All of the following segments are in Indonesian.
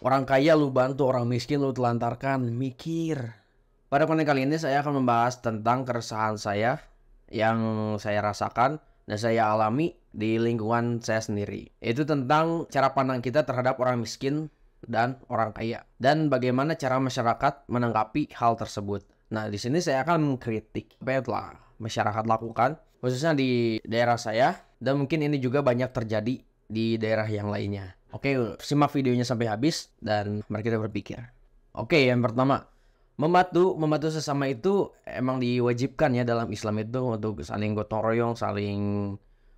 Orang kaya lu bantu, orang miskin lu telantarkan. Mikir. Pada konten kali ini saya akan membahas tentang keresahan saya yang saya rasakan dan saya alami di lingkungan saya sendiri. Itu tentang cara pandang kita terhadap orang miskin dan orang kaya dan bagaimana cara masyarakat menanggapi hal tersebut. Nah, di sini saya akan mengkritik apa yang telah masyarakat lakukan khususnya di daerah saya dan mungkin ini juga banyak terjadi di daerah yang lainnya. Oke, simak videonya sampai habis dan mari kita berpikir. Oke, yang pertama, membantu sesama itu emang diwajibkan ya dalam Islam itu untuk saling gotong royong, saling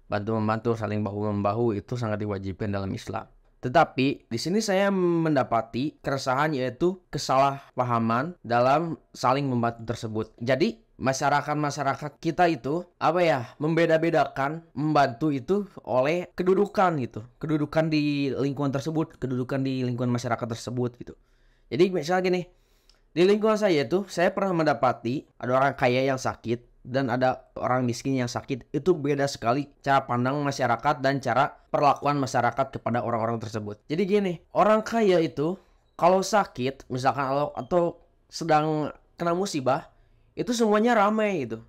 bantu membantu, saling bahu membahu itu sangat diwajibkan dalam Islam. Tetapi di sini saya mendapati keresahan yaitu kesalahpahaman dalam saling membantu tersebut. Jadi masyarakat kita itu apa ya, membeda-bedakan membantu itu oleh kedudukan gitu, kedudukan di lingkungan tersebut, kedudukan di lingkungan masyarakat tersebut gitu. Jadi misalnya gini, di lingkungan saya itu saya pernah mendapati ada orang kaya yang sakit dan ada orang miskin yang sakit. Itu beda sekali cara pandang masyarakat dan cara perlakuan masyarakat kepada orang-orang tersebut. Jadi gini, orang kaya itu kalau sakit misalkan atau sedang kena musibah, itu semuanya ramai gitu.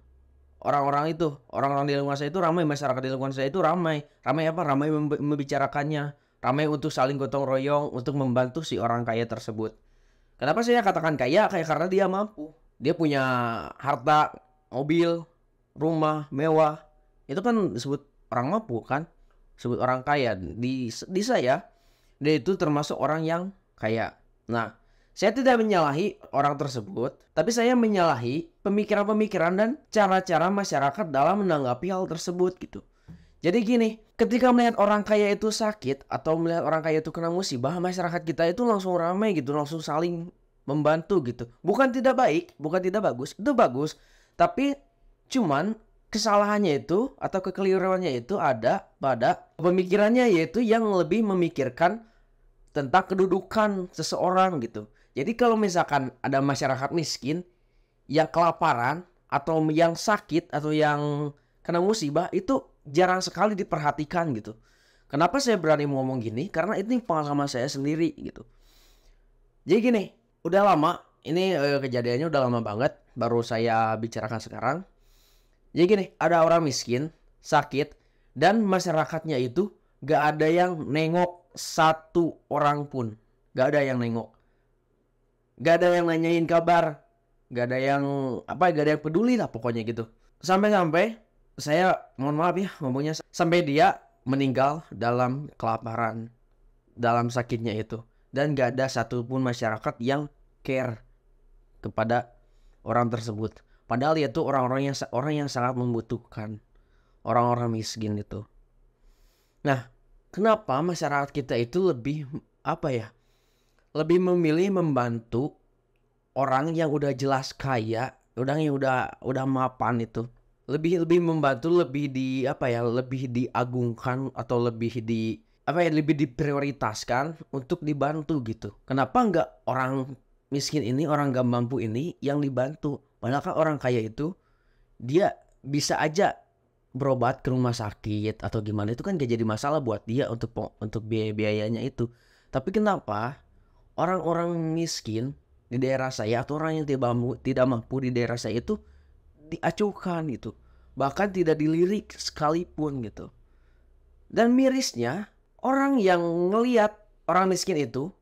Orang-orang di lingkungan saya itu ramai, masyarakat di lingkungan saya itu ramai. Ramai apa? Ramai membicarakannya, ramai untuk saling gotong royong untuk membantu si orang kaya tersebut. Kenapa saya katakan kaya? Kayak karena dia mampu. Dia punya harta, mobil, rumah, mewah. Itu kan disebut orang mampu kan? Disebut orang kaya. Di saya, dia itu termasuk orang yang kaya. Nah, saya tidak menyalahi orang tersebut, tapi saya menyalahi pemikiran-pemikiran dan cara-cara masyarakat dalam menanggapi hal tersebut gitu. Jadi gini, ketika melihat orang kaya itu sakit atau melihat orang kaya itu kena musibah, masyarakat kita itu langsung ramai gitu, langsung saling membantu gitu. Bukan tidak baik, bukan tidak bagus, itu bagus. Tapi cuman kesalahannya itu atau kekeliruannya itu ada pada pemikirannya, yaitu yang lebih memikirkan tentang kedudukan seseorang gitu. Jadi kalau misalkan ada masyarakat miskin yang kelaparan atau yang sakit atau yang kena musibah, itu jarang sekali diperhatikan gitu. Kenapa saya berani ngomong gini? Karena ini pengalaman saya sendiri gitu. Jadi gini, udah lama, ini kejadiannya udah lama banget, baru saya bicarakan sekarang. Jadi gini, ada orang miskin, sakit, dan masyarakatnya itu gak ada yang nengok satu orang pun. Gak ada yang nengok. Gak ada yang nanyain kabar. Gak ada yang gak ada yang peduli lah pokoknya gitu. Sampai-sampai saya mohon maaf ya ngomongnya, sampai dia meninggal dalam kelaparan, dalam sakitnya itu, dan gak ada satupun masyarakat yang care kepada orang tersebut. Padahal dia tuh orang yang sangat membutuhkan, orang-orang miskin itu. Nah, kenapa masyarakat kita itu lebih lebih memilih membantu orang yang udah jelas kaya, orang yang udah mapan itu. Lebih membantu, lebih diagungkan atau lebih diprioritaskan untuk dibantu gitu. Kenapa nggak orang miskin ini, orang gak mampu ini yang dibantu? Padahal kan orang kaya itu dia bisa aja berobat ke rumah sakit atau gimana, itu kan gak jadi masalah buat dia untuk biayanya itu. Tapi kenapa orang-orang miskin di daerah saya atau orang yang tidak mampu di daerah saya itu diacuhkan gitu, bahkan tidak dilirik sekalipun gitu. Dan mirisnya, orang yang ngelihat orang miskin itu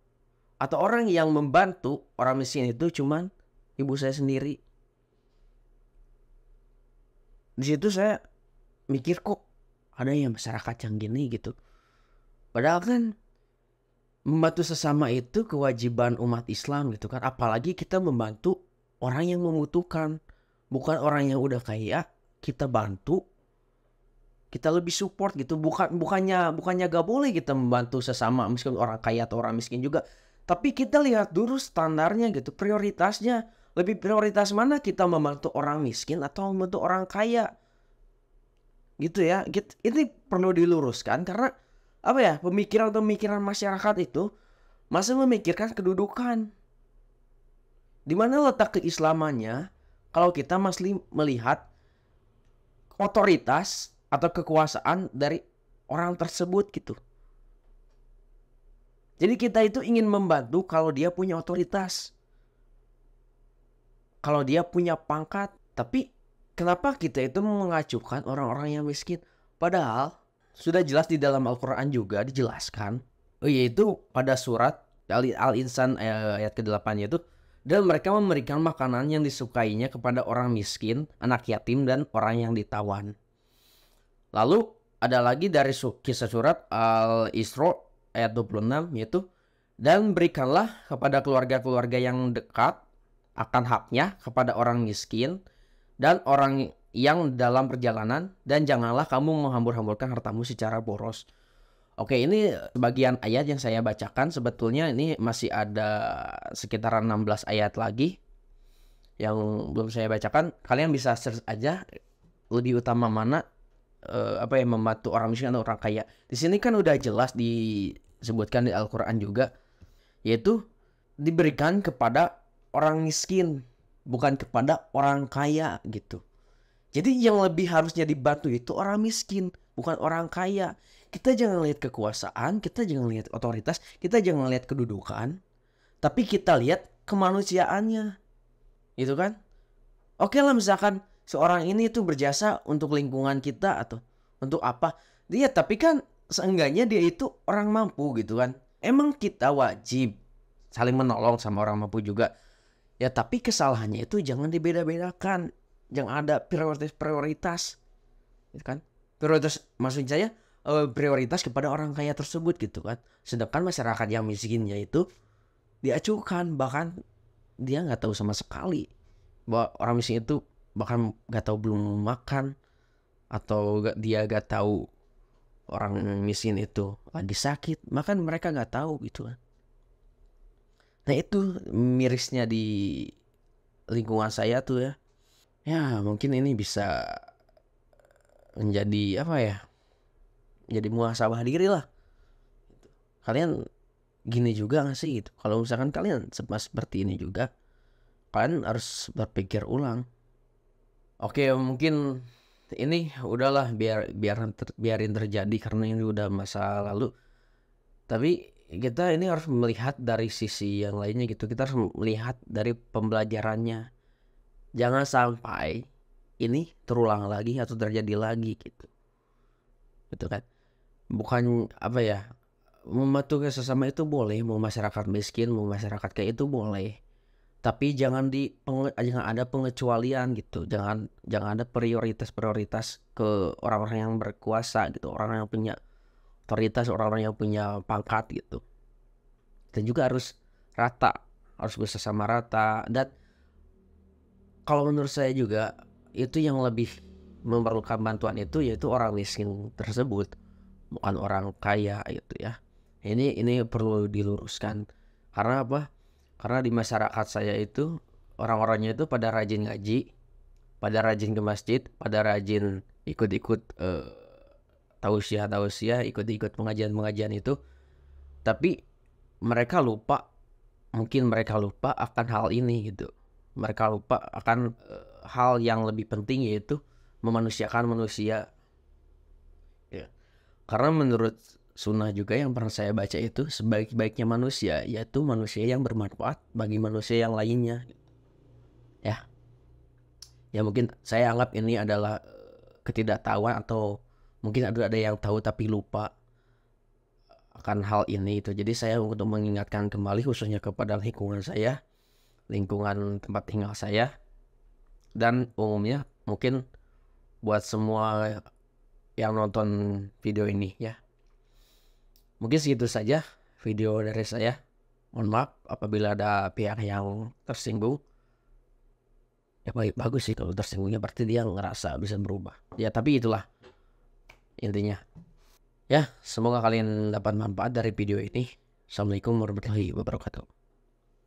atau orang yang membantu orang miskin itu cuman ibu saya sendiri. Di situ saya mikir, kok ada yang masyarakat yang gini gitu. Padahal kan membantu sesama itu kewajiban umat Islam gitu kan. Apalagi kita membantu orang yang membutuhkan, bukan orang yang udah kaya kita bantu, kita lebih support gitu. Bukannya gak boleh kita membantu sesama meskipun orang kaya atau orang miskin juga. Tapi kita lihat dulu standarnya gitu, prioritasnya. Lebih prioritas mana, kita membantu orang miskin atau membantu orang kaya? Gitu ya. Ini perlu diluruskan karena pemikiran masyarakat itu masih memikirkan kedudukan. Di mana letak keislamannya kalau kita masih melihat otoritas atau kekuasaan dari orang tersebut gitu. Jadi kita itu ingin membantu kalau dia punya otoritas, kalau dia punya pangkat. Tapi kenapa kita itu mengacukan orang-orang yang miskin? Padahal sudah jelas di dalam Al-Quran juga dijelaskan, yaitu pada surat Al-Insan ayat ke-8 yaitu, dan mereka memberikan makanan yang disukainya kepada orang miskin, anak yatim, dan orang yang ditawan. Lalu ada lagi dari kisah surat Al-Isra ayat 26 yaitu, dan berikanlah kepada keluarga-keluarga yang dekat akan haknya kepada orang miskin dan orang yang dalam perjalanan, dan janganlah kamu menghambur-hamburkan hartamu secara boros. Oke, ini bagian ayat yang saya bacakan. Sebetulnya ini masih ada sekitaran 16 ayat lagi yang belum saya bacakan. Kalian bisa search aja lebih utama mana membantu orang miskin atau orang kaya. Di sini kan udah jelas disebutkan di Al-Quran juga, yaitu diberikan kepada orang miskin, bukan kepada orang kaya gitu. Jadi yang lebih harusnya dibantu itu orang miskin, bukan orang kaya. Kita jangan lihat kekuasaan, kita jangan lihat otoritas, kita jangan lihat kedudukan, tapi kita lihat kemanusiaannya. Gitu kan? Oke lah, misalkan seorang ini tuh berjasa untuk lingkungan kita atau untuk apa. Dia tapi kan seenggaknya dia itu orang mampu gitu kan. Emang kita wajib saling menolong sama orang mampu juga. Ya tapi kesalahannya itu jangan dibeda-bedakan. Jangan ada prioritas, gitu kan? Prioritas maksud saya prioritas kepada orang kaya tersebut gitu kan. Sedangkan masyarakat yang miskinnya itu diacuhkan, bahkan dia nggak tahu sama sekali bahwa orang miskin itu bahkan nggak tahu belum makan, atau dia nggak tahu orang miskin itu lagi sakit, makan mereka nggak tahu gitu kan. Nah itu mirisnya di lingkungan saya tuh ya. Ya mungkin ini bisa menjadi jadi muhasabah diri lah. Kalian gini juga gak sih gitu? Kalau misalkan kalian seperti ini juga, kalian harus berpikir ulang. Oke, mungkin ini udahlah biarin terjadi karena ini udah masa lalu. Tapi kita ini harus melihat dari sisi yang lainnya gitu. Kita harus melihat dari pembelajarannya. Jangan sampai ini terulang lagi atau terjadi lagi gitu. Betul kan? Bukan membantu sesama itu boleh, mau masyarakat miskin, mau masyarakat kayak itu boleh. Tapi jangan ada pengecualian gitu. Jangan ada prioritas ke orang-orang yang berkuasa gitu, orang yang punya otoritas, orang-orang yang punya pangkat gitu. Dan juga harus rata, harus bersama rata. Dan kalau menurut saya juga itu yang lebih memerlukan bantuan itu yaitu orang miskin tersebut, bukan orang kaya gitu ya. Ini perlu diluruskan. Karena apa? Karena di masyarakat saya itu orang-orangnya itu pada rajin ngaji, pada rajin ke masjid, pada rajin ikut-ikut tausiah, ikut-ikut pengajian itu. Tapi mereka lupa akan hal ini gitu. Mereka lupa akan hal yang lebih penting, yaitu memanusiakan manusia. Ya. Karena menurut sunnah juga yang pernah saya baca itu, sebaik-baiknya manusia yaitu manusia yang bermanfaat bagi manusia yang lainnya. Ya mungkin saya anggap ini adalah ketidaktahuan, atau mungkin ada yang tahu tapi lupa akan hal ini itu. Jadi saya untuk mengingatkan kembali khususnya kepada lingkungan saya, lingkungan tempat tinggal saya, dan umumnya mungkin buat semua yang nonton video ini ya. Mungkin segitu saja video dari saya. Mohon maaf apabila ada pihak yang tersinggung. Ya bagus sih kalau tersinggungnya, berarti dia ngerasa bisa berubah. Ya tapi itulah intinya. Ya semoga kalian dapat manfaat dari video ini. Assalamualaikum warahmatullahi wabarakatuh.